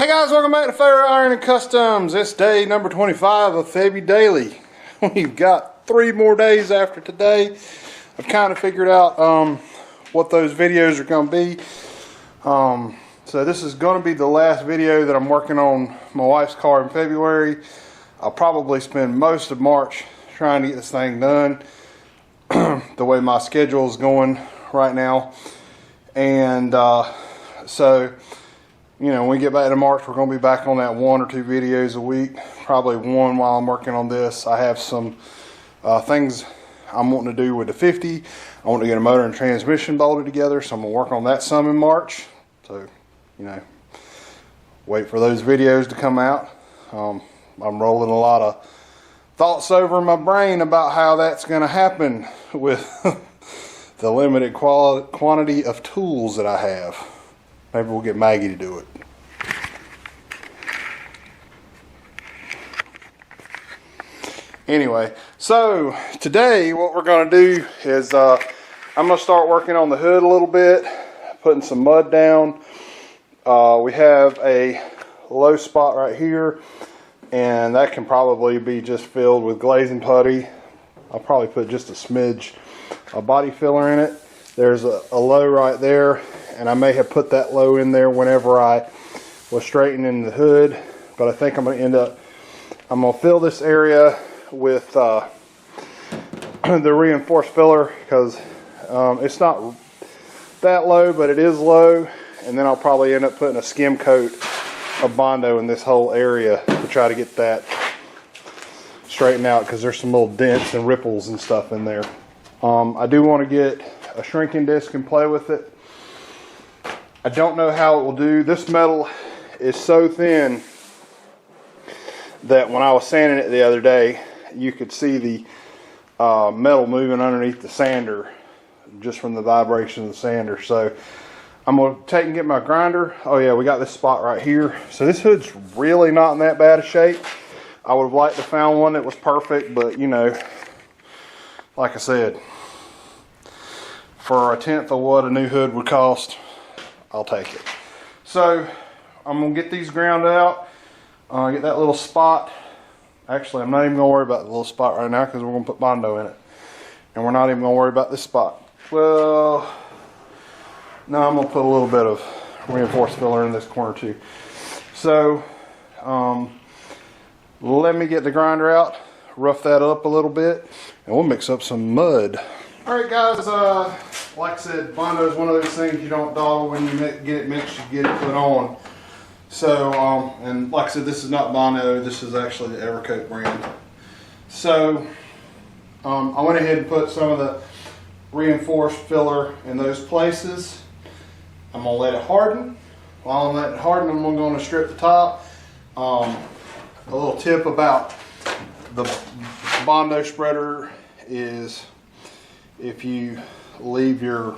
Hey guys, welcome back to Fair Iron and Customs. It's day number 25 of Febudaily. We've got 3 more days after today. I've kind of figured out what those videos are going to be. So this is going to be the last video that I'm working on my wife's car in February. I'll probably spend most of March trying to get this thing done the way my schedule is going right now. And so, you know, when we get back to March, we're going to be back on that 1 or 2 videos a week. Probably 1 while I'm working on this. I have some things I'm wanting to do with the 50. I want to get a motor and transmission bolted together, so I'm going to work on that some in March. So, you know, wait for those videos to come out. I'm rolling a lot of thoughts over in my brain about how that's going to happen with the limited quantity of tools that I have. Maybe we'll get Maggie to do it. Anyway, so today what we're going to do is I'm going to start working on the hood a little bit, putting some mud down. We have a low spot right here, and that can probably be just filled with glazing putty. I'll probably put just a smidge of body filler in it. There's a low right there, and I may have put that low in there whenever I was straightening the hood, but I think I'm going to fill this area with the reinforced filler, because it's not that low, but it is low. And then I'll probably end up putting a skim coat of Bondo in this whole area to try to get that straightened out, because there's some little dents and ripples and stuff in there. I do want to get a shrinking disc and play with it. I don't know how it will do. This metal is so thin that when I was sanding it the other day, you could see the metal moving underneath the sander just from the vibration of the sander. So I'm going to take and get my grinder. Oh yeah, we got this spot right here. So this hood's really not in that bad a shape. I would have liked to found one that was perfect, but you know, like I said, for 1/10 of what a new hood would cost, I'll take it. So I'm going to get these ground out, get that little spot. Actually, I'm not even going to worry about the little spot right now, because we're going to put Bondo in it. And we're not even going to worry about this spot. Well, no, I'm going to put a little bit of reinforced filler in this corner too. So let me get the grinder out, rough that up a little bit, and we'll mix up some mud. Alright guys, like I said, Bondo is one of those things you don't dawdle when you get it mixed, you get it put on. So, and like I said, this is not Bondo, this is actually the Evercoat brand. So, I went ahead and put some of the reinforced filler in those places. I'm going to let it harden. While I'm letting it harden, I'm going to strip the top. A little tip about the Bondo spreader is, if you leave your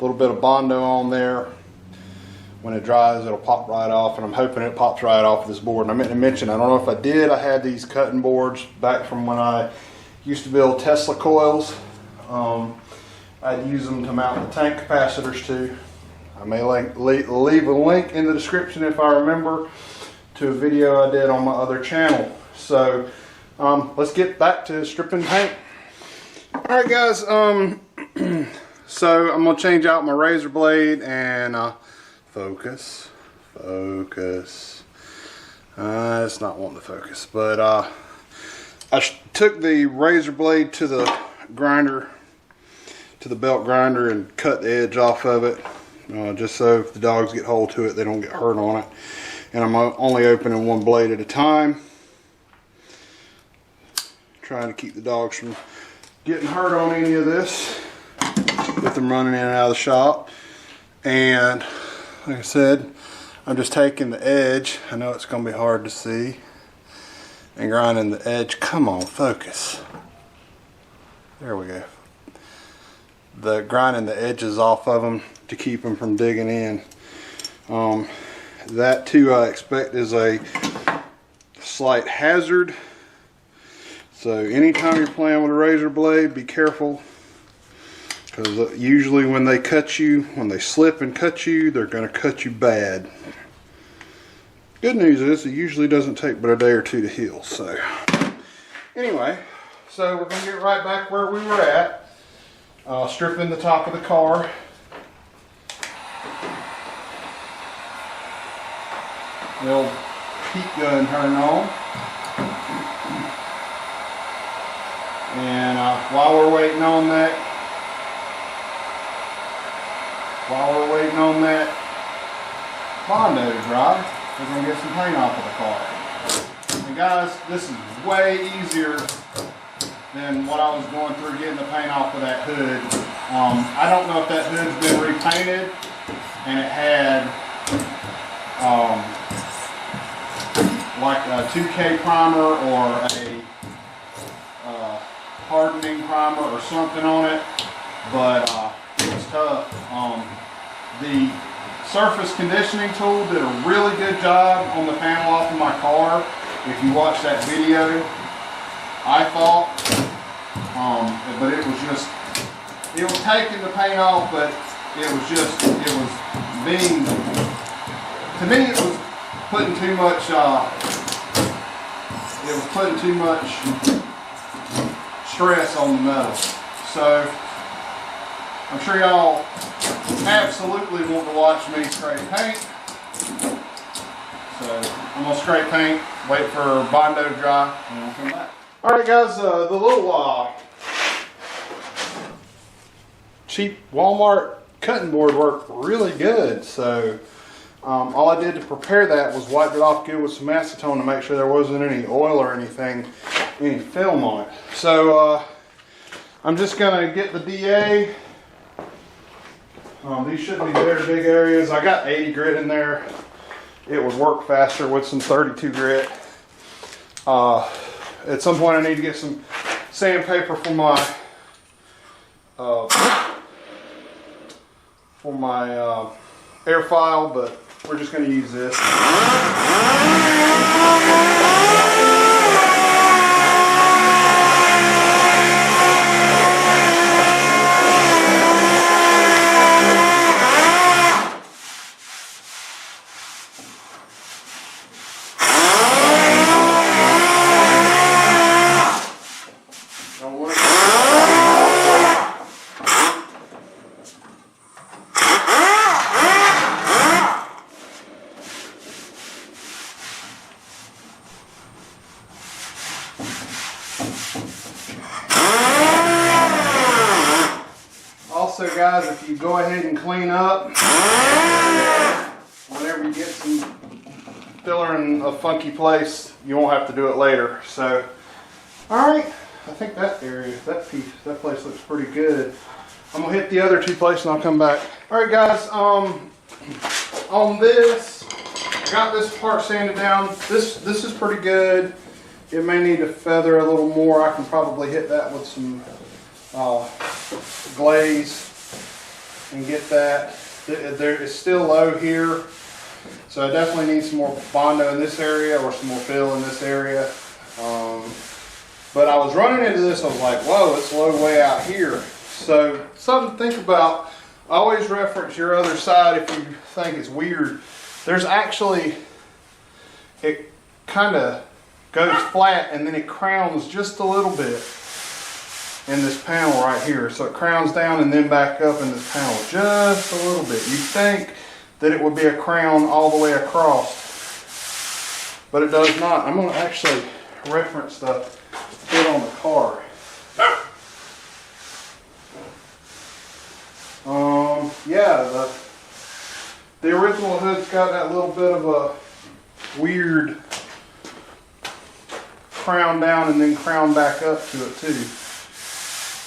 little bit of Bondo on there, when it dries, it'll pop right off, and I'm hoping it pops right off this board. And I meant to mention, I don't know if I did, I had these cutting boards back from when I used to build Tesla coils. I'd use them to mount the tank capacitors to. I may leave a link in the description, if I remember, to a video I did on my other channel. So let's get back to stripping paint. Alright guys, so I'm going to change out my razor blade and focus. It's not wanting to focus, but I took the razor blade to the grinder, to the belt grinder, and cut the edge off of it, just so if the dogs get hold to it, they don't get hurt on it. And I'm only opening one blade at a time, trying to keep the dogs from getting hurt on any of this with them running in and out of the shop. And like I said, I'm just taking the edge, I know it's going to be hard to see, and grinding the edge. Come on, focus. There we go. Grinding the edges off of them to keep them from digging in. That too, I expect, is a slight hazard. So anytime you're playing with a razor blade, be careful, because usually when they cut you, when they slip and cut you, they're going to cut you bad. Good news is it usually doesn't take but a day or two to heal. So anyway, so we're going to get right back where we were at. Stripping the top of the car. The old heat gun turned on. And while we're waiting on that Bondo to dry, we're going to get some paint off of the car. And guys, this is way easier than what I was going through getting the paint off of that hood. I don't know if that hood's been repainted and it had like a 2K primer or a hardening primer or something on it, but it was tough. The surface conditioning tool did a really good job on the panel off of my car. If you watch that video, I thought, but it was taking the paint off, but it was being, to me it was putting too much, stress on the metal. So I'm sure y'all absolutely want to watch me scrape paint. So I'm gonna scrape paint, wait for Bondo to dry, and we'll come back. All right, guys, the little cheap Walmart cutting board worked really good. So all I did to prepare that was wipe it off good with some acetone to make sure there wasn't any oil or anything, any film on it. So I'm just gonna get the DA. These shouldn't be very big areas. I got 80 grit in there. It would work faster with some 32 grit. At some point I need to get some sandpaper for my air file, but we're just gonna use this. Also, guys, if you go ahead and clean up, whenever you get some filler in a funky place, you won't have to do it later. So, all right, I think that area, that place looks pretty good. I'm gonna hit the other two places and I'll come back. All right, guys, on this, I got this part sanded down. This is pretty good. It may need to feather a little more. I can probably hit that with some glaze and get that. It's still low here, so I definitely need some more Bondo in this area or some more fill in this area. But I was running into this, I was like, whoa, it's low way out here. So something to think about. Always reference your other side if you think it's weird. There's actually, it kind of goes flat and then it crowns just a little bit in this panel right here. So it crowns down and then back up in this panel just a little bit. You'd think that it would be a crown all the way across, but it does not. I'm going to actually reference the hood on the car. Yeah, the original hood's got that little bit of a weird crown down and then crown back up to it too.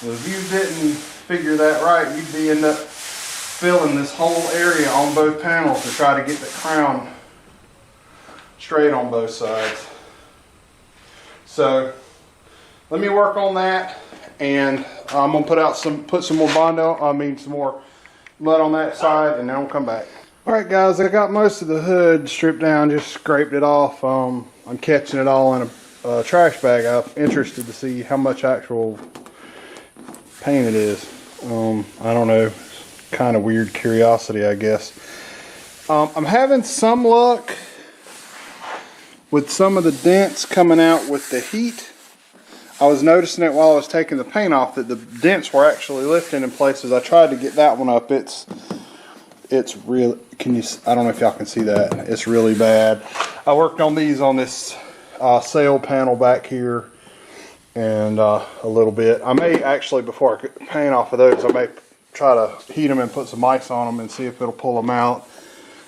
Well, if you didn't figure that right, you'd end up filling this whole area on both panels to try to get the crown straight on both sides. So let me work on that, and I'm gonna put some more Bondo. some more mud on that side, and then I'll come back. All right, guys, I got most of the hood stripped down, just scraped it off. I'm catching it all in a trash bag. I'm interested to see how much actual paint it is. I don't know, kind of weird curiosity, I guess. I'm having some luck with some of the dents coming out with the heat, I was noticing it while I was taking the paint off that the dents were actually lifting in places. I tried to get that one up. It's real. I don't know if y'all can see that. It's really bad. I worked on these on this sail panel back here, and a little bit. I may actually, before I get paint off of those, I may try to heat them and put some ice on them and see if it'll pull them out.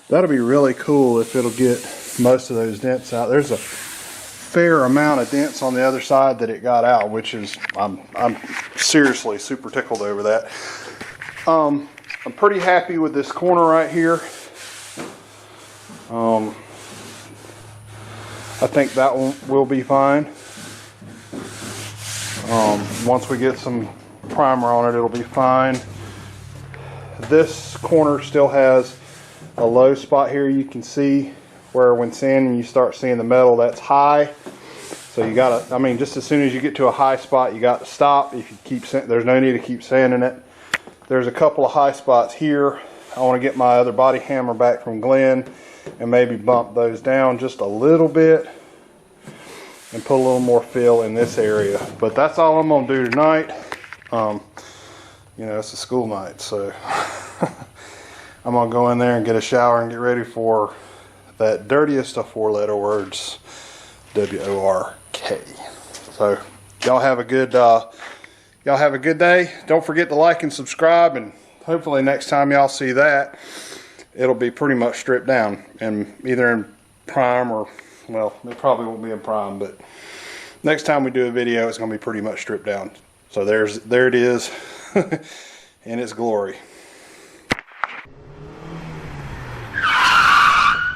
That'll be really cool if it'll get most of those dents out. There's a fair amount of dents on the other side that it got out, which is, I'm seriously super tickled over that. I'm pretty happy with this corner right here. I think that one will be fine. Once we get some primer on it, it'll be fine. This corner still has a low spot here. You can see where when sanding you start seeing the metal that's high. So you gotta, I mean, just as soon as you get to a high spot, you got to stop. If you keep, there's no need to keep sanding it. There's a couple of high spots here. I want to get my other body hammer back from Glenn and maybe bump those down just a little bit and put a little more fill in this area. But that's all I'm gonna do tonight. You know, it's a school night, so I'm gonna go in there and get a shower and get ready for that dirtiest of 4-letter words, W-O-R-K. So y'all have a good day. Don't forget to like and subscribe, and hopefully next time y'all see that, it'll be pretty much stripped down and either in prime or, well, it probably won't be in prime, but next time we do a video, it's gonna be pretty much stripped down. So there it is in its glory.